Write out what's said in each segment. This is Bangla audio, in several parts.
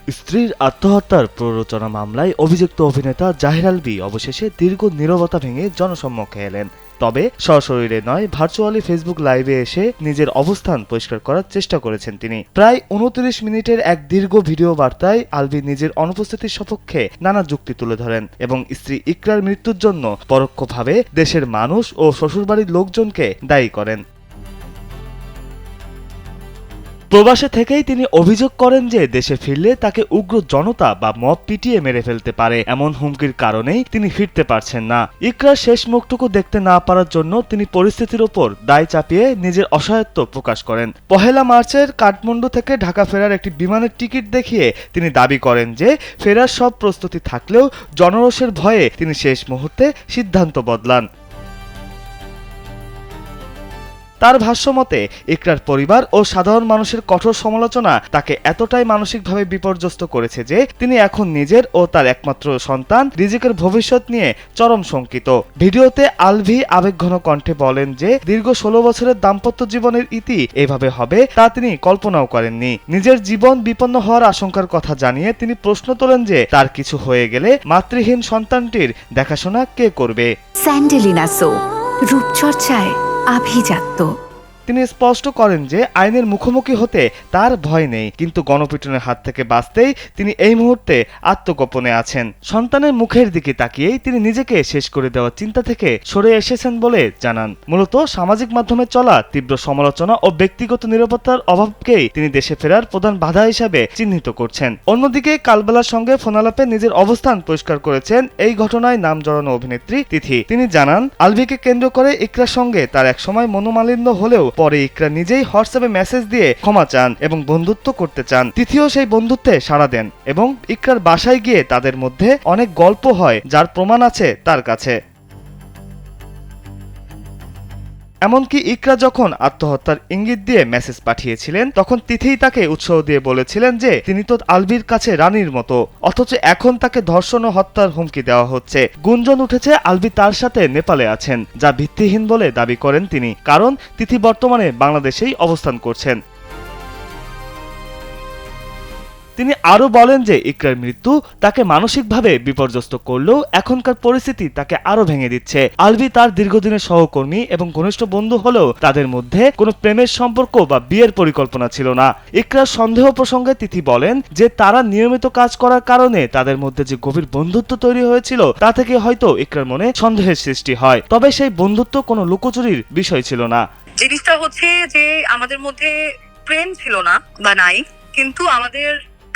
স্ত্রীর আত্মহত্যার প্ররোচনা মামলায় অভিযুক্ত অভিনেতা জাহির আলভী অবশেষে দীর্ঘ নীরবতা ভেঙে জনসম্মুখে এলেন। তবে সশরীরে নয়, ভার্চুয়ালি ফেসবুক লাইভে এসে নিজের অবস্থান পরিষ্কার করার চেষ্টা করেছেন তিনি। প্রায় 29 মিনিটের এক দীর্ঘ ভিডিও বার্তায় আলভী নিজের অনুপস্থিতির সপক্ষে নানা যুক্তি তুলে ধরেন এবং স্ত্রী ইকরার মৃত্যুর জন্য পরোক্ষভাবে দেশের মানুষ ও শ্বশুরবাড়ির লোকজনকে দায়ী করেন। প্রবাসে থেকেই তিনি অভিযোগ করেন যে দেশে ফিরলে তাকে উগ্র জনতা বা মব পিটিয়ে মেরে ফেলতে পারে, এমন হুমকির কারণেই তিনি ফিরতে পারছেন না। ইকরার শেষ মুখটুকু দেখতে না পারার জন্য তিনি পরিস্থিতির ওপর দায় চাপিয়ে নিজের অসহায়ত্ব প্রকাশ করেন। 1 মার্চের কাঠমান্ডু থেকে ঢাকা ফেরার একটি বিমানের টিকিট দেখিয়ে তিনি দাবি করেন যে ফেরার সব প্রস্তুতি থাকলেও জনরোষের ভয়ে তিনি শেষ মুহূর্তে সিদ্ধান্ত বদলান। তার ভাষ্যমতে ইকরার পরিবার ও সাধারণ মানুষের কঠোর সমালোচনা তাকে এতটাই মানসিকভাবে বিপর্যস্ত করেছে যে তিনি এখন নিজের ও তার একমাত্র সন্তান রিজিকের ভবিষ্যৎ নিয়ে চরম শঙ্কিত। ভিডিওতে আলভী আবেগঘন কণ্ঠে বলেন যে দীর্ঘ 16 বছরের দাম্পত্য জীবনের ইতি এভাবে হবে তা তিনি কল্পনাও করেননি। নিজের জীবন বিপন্ন হওয়ার আশঙ্কার কথা জানিয়ে তিনি প্রশ্ন তোলেন যে তার কিছু হয়ে গেলে মাতৃহীন সন্তানটির দেখাশোনা কে করবে। স্যান্ডেলিনা সো, রূপচর্চায় আভিজাত্য। তিনি স্পষ্ট করেন যে আইনের মুখোমুখি হতে তার ভয় নেই, কিন্তু গণপিটুনির হাত থেকে বাঁচতেই তিনি এই মুহূর্তে আত্মগোপনে আছেন। সন্তানের মুখের দিকে তাকিয়েই তিনি নিজেকে শেষ করে দেওয়ার চিন্তা থেকে সরে এসেছেন বলে জানান। মূলত সামাজিক মাধ্যমে চলা তীব্র সমালোচনা ও ব্যক্তিগত নিরাপত্তার অভাবকেই তিনি দেশে ফেরার প্রধান বাধা হিসাবে চিহ্নিত করছেন। অন্যদিকে কালবেলার সঙ্গে ফোনালাপে নিজের অবস্থান পরিষ্কার করেছেন এই ঘটনায় নাম জড়ানো অভিনেত্রী তিথি। তিনি জানান, আলভীকে কেন্দ্র করে ইকরার সঙ্গে তার একসময় মনোমালিন্য হলেও পরে ইকরা নিজেই হোয়াটসঅ্যাপে মেসেজ দিয়ে ক্ষমা চান এবং বন্ধুত্ব করতে চান। তিথিও সেই বন্ধুত্বে সাড়া দেন এবং ইকরার বাসায় গিয়ে তাদের মধ্যে অনেক গল্প হয়, যার প্রমাণ আছে তার কাছে। এমনকি ইকরা যখন আত্মহত্যার ইঙ্গিত দিয়ে মেসেজ পাঠিয়েছিলেন তখন তিথিই তাকে উৎসাহ দিয়ে বলেছিলেন যে তিনি তো আলভীর কাছে রানীর মতো, অথচ এখন তাকে ধর্ষণ ও হত্যার হুমকি দেওয়া হচ্ছে। গুঞ্জন উঠেছে আলভী তার সাথে নেপালে আছেন, যা ভিত্তিহীন বলে দাবি করেন তিনি, কারণ তিথি বর্তমানে বাংলাদেশেই অবস্থান করছেন। তিনি আরও বলেন যে ইকরার মৃত্যু তাকে মানসিকভাবে বিপর্যস্ত করলেও এখনকার পরিস্থিতি তাকে আরও ভেঙে দিচ্ছে। আলভী তার দীর্ঘদিনের সহকর্মী এবং ঘনিষ্ঠ বন্ধু হলেও তাদের মধ্যে কোনো প্রেমের সম্পর্ক বা বিয়ের পরিকল্পনা ছিল না। ইকরার সন্দেহ প্রসঙ্গে তিথি বলেন যে তারা নিয়মিত কাজ করার কারণে তাদের মধ্যে যে গভীর বন্ধুত্ব তৈরি হয়েছিল তা থেকে হয়তো ইকরার মনে সন্দেহের সৃষ্টি হয়, তবে সেই বন্ধুত্ব কোনো লুকোচুরির বিষয় ছিল না। জিনিসটা হচ্ছে যে আমাদের মধ্যে প্রেম ছিল না বা নাই, কিন্তু আমাদের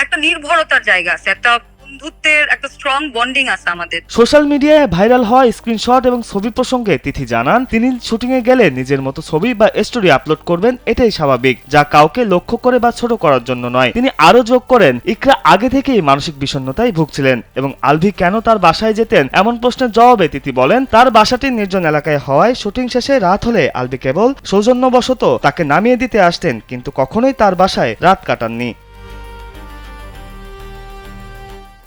একটা নির্ভরতার জায়গা আছে, একটা বন্ধুত্বের একটা স্ট্রং বন্ডিং আছে আমাদের। সোশ্যাল মিডিয়ায় ভাইরাল হওয়া স্ক্রিনশট এবং ছবি প্রসঙ্গে তিথি জানান, তিনি শুটিং এ গেলে নিজের মতো ছবি বা স্টোরি আপলোড করবেন, এটাই স্বাভাবিক, যা কাউকে লক্ষ্য করে বা ছোট করার জন্য নয়। তিনি আরো যোগ করেন, ইকরা আগে থেকেই মানসিক বিষণ্ণতায় ভুগছিলেন এবং আলভী কেন তার বাসায় যেতেন এমন প্রশ্নের জবাবে তিথি বলেন, তার বাসাটি নির্জন এলাকায় হওয়ায় শুটিং শেষে রাত হলে আলভী কেবল সৌজন্যবশত তাকে নামিয়ে দিতে আসতেন, কিন্তু কখনোই তার বাসায় রাত কাটাননি।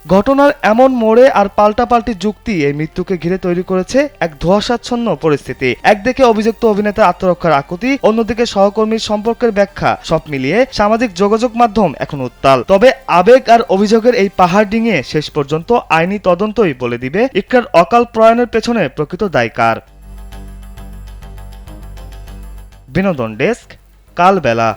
ঘটনার এমন মোড়ে আর পাল্টাপাল্টি যুক্তি এই মৃত্যুকে ঘিরে তৈরি করেছে এক ধোঁয়াশাচ্ছন্ন পরিস্থিতি। একদিকে অভিযুক্ত অভিনেতার আত্মরক্ষার আকুতি, অন্যদিকে সহকর্মীর সম্পর্কের ব্যাখ্যা, সব মিলিয়ে সামাজিক যোগাযোগ মাধ্যম এখন উত্তাল। তবে আবেগ আর অভিযোগের এই পাহাড় ডিঙিয়ে শেষ পর্যন্ত আইনি তদন্তই বলে দিবে ইকরার অকাল প্রয়াণের পেছনে প্রকৃত দায় কার। বিনোদন ডেস্ক, কালবেলা।